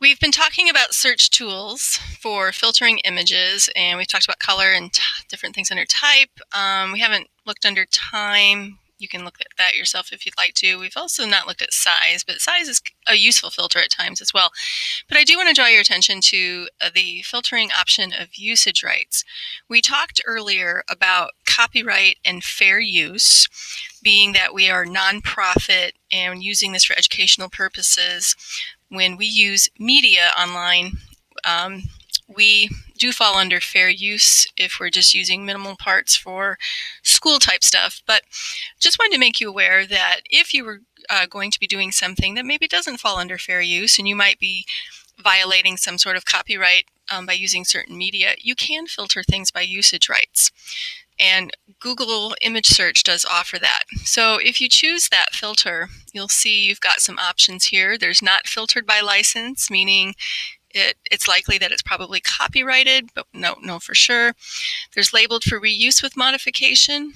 We've been talking about search tools for filtering images, and we've talked about color and different things under type. We haven't looked under time. You can look at that yourself if you'd like to. We've also not looked at size, but size is a useful filter at times as well. But I do want to draw your attention to the filtering option of usage rights. We talked earlier about copyright and fair use, being that we are nonprofit and using this for educational purposes. When we use media online, we do fall under fair use if we're just using minimal parts for school type stuff. But just wanted to make you aware that if you were going to be doing something that maybe doesn't fall under fair use and you might be violating some sort of copyright by using certain media, you can filter things by usage rights. And Google image search does offer that. So if you choose that filter, you'll see you've got some options here. There's not filtered by license, meaning it's likely that it's probably copyrighted, but no for sure. There's labeled for reuse with modification.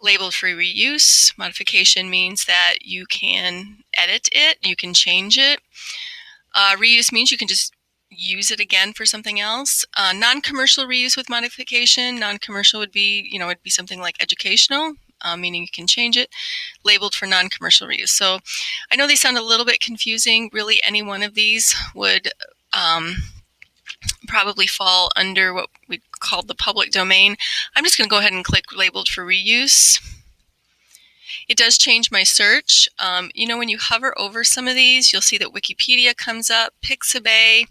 Labeled for reuse. Modification means that you can edit it, you can change it. Reuse means you can just use it again for something else. Non-commercial reuse with modification. Non-commercial would be, it'd be something like educational, meaning you can change it. Labeled for non-commercial reuse. So I know they sound a little bit confusing. Really, any one of these would probably fall under what we call the public domain. I'm just going to go ahead and click labeled for reuse. It does change my search. When you hover over some of these, you'll see that Wikipedia comes up, Pixabay,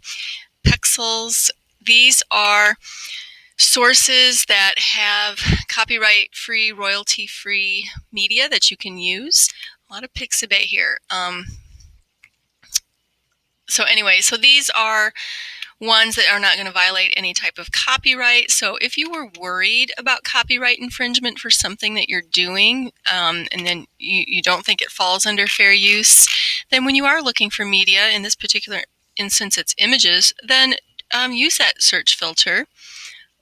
Pexels. These are sources that have copyright-free, royalty-free media that you can use. A lot of Pixabay here. So these are ones that are not going to violate any type of copyright. So if you were worried about copyright infringement for something that you're doing, and then you don't think it falls under fair use, then when you are looking for media, in this particular instance it's images, then use that search filter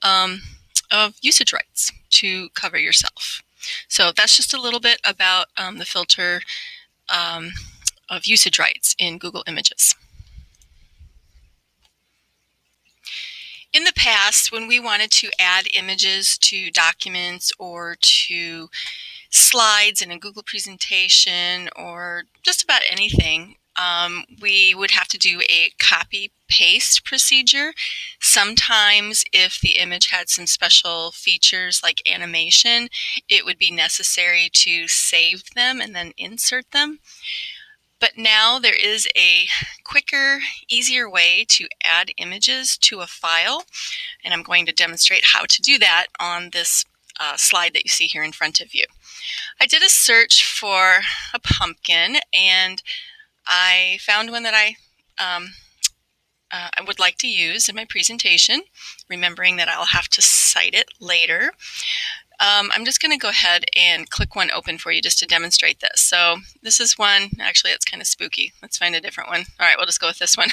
of usage rights to cover yourself. So that's just a little bit about the filter of usage rights in Google Images. In the past, when we wanted to add images to documents or to slides in a Google presentation or just about anything, we would have to do a copy-paste procedure. Sometimes if the image had some special features like animation, it would be necessary to save them and then insert them. But now there is a quicker, easier way to add images to a file, and I'm going to demonstrate how to do that on this slide that you see here in front of you. I did a search for a pumpkin, and I found one that I would like to use in my presentation, remembering that I'll have to cite it later. I'm just going to go ahead and click one open for you just to demonstrate this. So this is one. Actually, it's kind of spooky. Let's find a different one. All right, we'll just go with this one.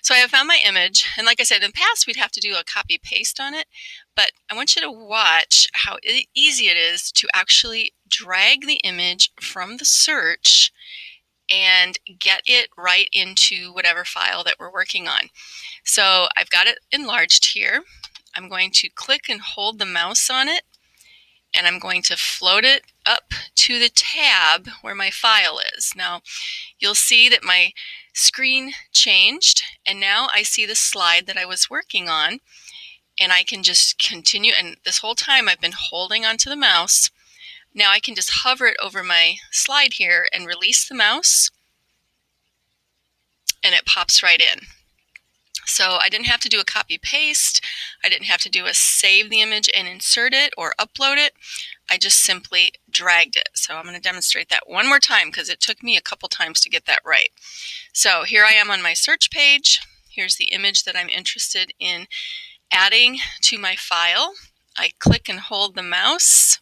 So I have found my image, and like I said, in the past we'd have to do a copy paste on it, but I want you to watch how easy it is to actually drag the image from the search and get it right into whatever file that we're working on. So I've got it enlarged here. I'm going to click and hold the mouse on it, and I'm going to float it up to the tab where my file is. Now, you'll see that my screen changed, and now I see the slide that I was working on, and I can just continue. And this whole time I've been holding onto the mouse. Now I can just hover it over my slide here and release the mouse, and it pops right in. So I didn't have to do a copy paste. I didn't have to do a save the image and insert it or upload it. I just simply dragged it. So I'm going to demonstrate that one more time because it took me a couple times to get that right. So here I am on my search page. Here's the image that I'm interested in adding to my file. I click and hold the mouse.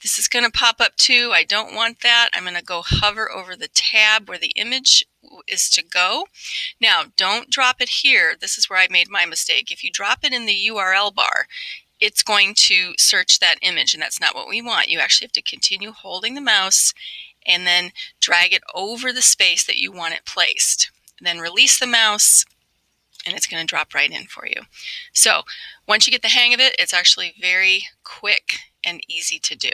This is going to pop up too. I don't want that. I'm going to go hover over the tab where the image is to go. Now, don't drop it here. This is where I made my mistake. If you drop it in the URL bar, it's going to search that image, and that's not what we want. You actually have to continue holding the mouse and then drag it over the space that you want it placed. Then release the mouse, and it's going to drop right in for you. So once you get the hang of it, it's actually very quick and easy to do.